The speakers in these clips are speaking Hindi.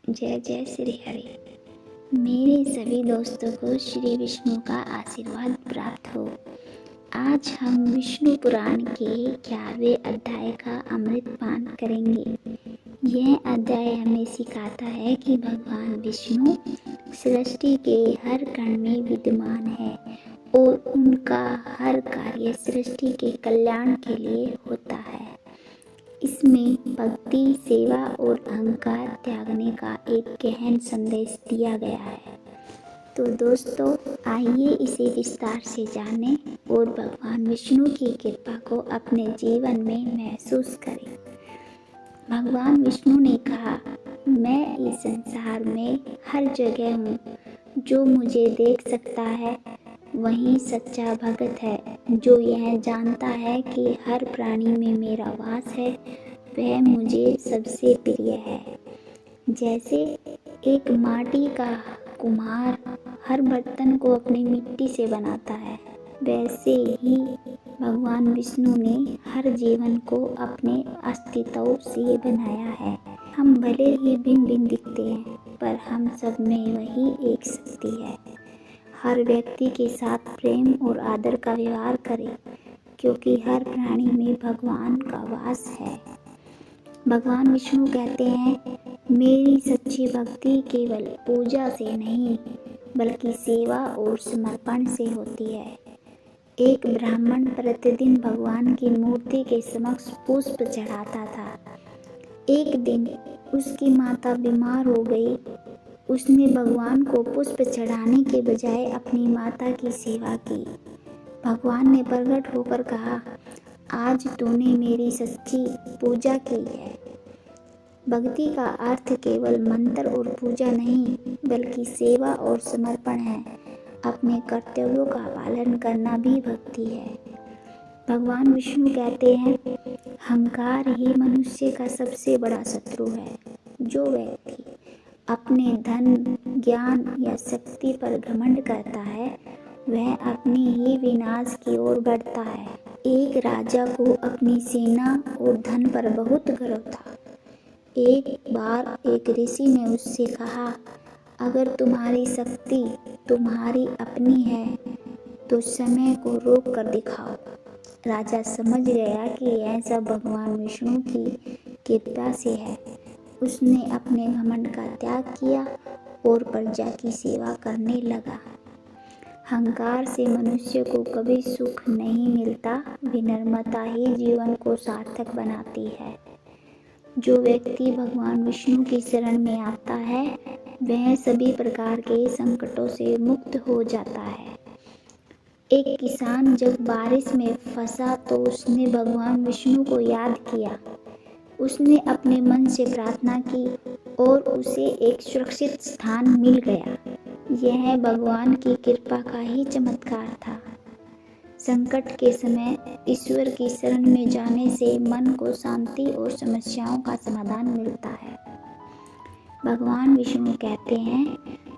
जय जय श्री हरि। मेरे सभी दोस्तों को श्री विष्णु का आशीर्वाद प्राप्त हो। आज हम विष्णु पुराण के 11वें अध्याय का अमृत पान करेंगे। यह अध्याय हमें सिखाता है कि भगवान विष्णु सृष्टि के हर कण में विद्यमान है और उनका हर कार्य सृष्टि के कल्याण के लिए होता है। इसमें भक्ति, सेवा और अहंकार त्यागने का एक गहन संदेश दिया गया है। तो दोस्तों, आइए इसे विस्तार से जानें और भगवान विष्णु की कृपा को अपने जीवन में महसूस करें। भगवान विष्णु ने कहा, मैं इस संसार में हर जगह हूँ। जो मुझे देख सकता है वही सच्चा भगत है। जो यह जानता है कि हर प्राणी में मेरा वास है, वह मुझे सबसे प्रिय है। जैसे एक माटी का कुम्हार हर बर्तन को अपनी मिट्टी से बनाता है, वैसे ही भगवान विष्णु ने हर जीवन को अपने अस्तित्व से बनाया है। हम भले ही भिन्न भिन्न दिखते हैं, पर हम सब में वही एक शक्ति है। हर व्यक्ति के साथ प्रेम और आदर का व्यवहार करें, क्योंकि हर प्राणी में भगवान का वास है। भगवान विष्णु कहते हैं, मेरी सच्ची भक्ति केवल पूजा से नहीं, बल्कि सेवा और समर्पण से होती है। एक ब्राह्मण प्रतिदिन भगवान की मूर्ति के समक्ष पुष्प चढ़ाता था। एक दिन उसकी माता बीमार हो गई। उसने भगवान को पुष्प चढ़ाने के बजाय अपनी माता की सेवा की। भगवान ने प्रकट होकर कहा, आज तूने मेरी सच्ची पूजा की है। भक्ति का अर्थ केवल मंत्र और पूजा नहीं, बल्कि सेवा और समर्पण है। अपने कर्तव्यों का पालन करना भी भक्ति है। भगवान विष्णु कहते हैं, अहंकार ही मनुष्य का सबसे बड़ा शत्रु है। जो व्यक्ति अपने धन, ज्ञान या शक्ति पर घमंड करता है, वह अपने ही विनाश की ओर बढ़ता है। एक राजा को अपनी सेना और धन पर बहुत गर्व था। एक बार एक ऋषि ने उससे कहा, अगर तुम्हारी शक्ति तुम्हारी अपनी है तो समय को रोक कर दिखाओ। राजा समझ गया कि यह सब भगवान विष्णु की कृपा से है। उसने अपने घमंड का त्याग किया और प्रजा की सेवा करने लगा। अहंकार से मनुष्य को कभी सुख नहीं मिलता। विनम्रता ही जीवन को सार्थक बनाती है। जो व्यक्ति भगवान विष्णु की शरण में आता है, वह सभी प्रकार के संकटों से मुक्त हो जाता है। एक किसान जब बारिश में फंसा तो उसने भगवान विष्णु को याद किया। उसने अपने मन से प्रार्थना की और उसे एक सुरक्षित स्थान मिल गया। यह भगवान की कृपा का ही चमत्कार था। संकट के समय ईश्वर की शरण में जाने से मन को शांति और समस्याओं का समाधान मिलता है। भगवान विष्णु कहते हैं,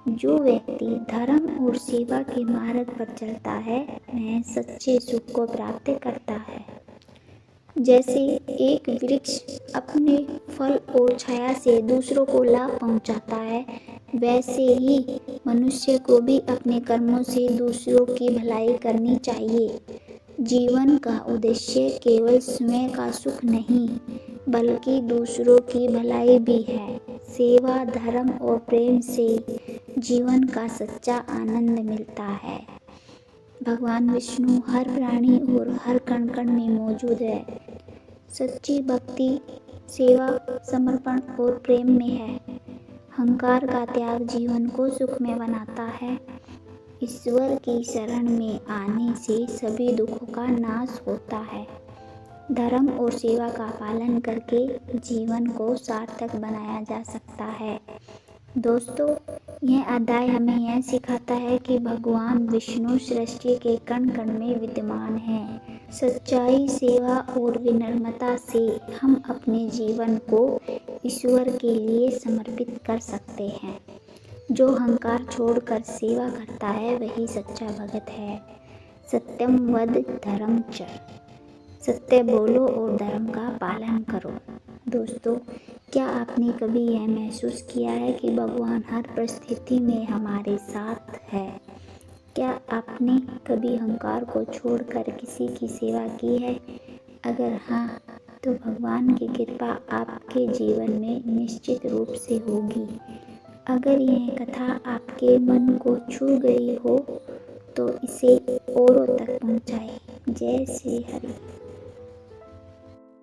जो व्यक्ति धर्म और सेवा के मार्ग पर चलता है, वह सच्चे सुख को प्राप्त करता है। जैसे एक वृक्ष अपने फल और छाया से दूसरों को लाभ पहुंचाता है, वैसे ही मनुष्य को भी अपने कर्मों से दूसरों की भलाई करनी चाहिए। जीवन का उद्देश्य केवल स्वयं का सुख नहीं, बल्कि दूसरों की भलाई भी है। सेवा, धर्म और प्रेम से जीवन का सच्चा आनंद मिलता है। भगवान विष्णु हर प्राणी और हर कण कण में मौजूद है। सच्ची भक्ति, सेवा, समर्पण और प्रेम में है। अहंकार का त्याग जीवन को सुखमय बनाता है। ईश्वर की शरण में आने से सभी दुखों का नाश होता है। धर्म और सेवा का पालन करके जीवन को सार्थक बनाया जा सकता है। दोस्तों, यह अध्याय हमें यह सिखाता है कि भगवान विष्णु सृष्टि के कण कण में विद्यमान है। सच्चाई, सेवा और विनम्रता से हम अपने जीवन को ईश्वर के लिए समर्पित कर सकते हैं। जो अहंकार छोड़कर सेवा करता है, वही सच्चा भगत है। सत्यम वद धर्म च, सत्य बोलो और धर्म का पालन करो। दोस्तों, क्या आपने कभी यह महसूस किया है कि भगवान हर परिस्थिति में हमारे साथ है? क्या आपने कभी अहंकार को छोड़कर किसी की सेवा की है? अगर हाँ, तो भगवान की कृपा आपके जीवन में निश्चित रूप से होगी। अगर यह कथा आपके मन को छू गई हो तो इसे औरों तक पहुंचाएं। जय श्री हरि।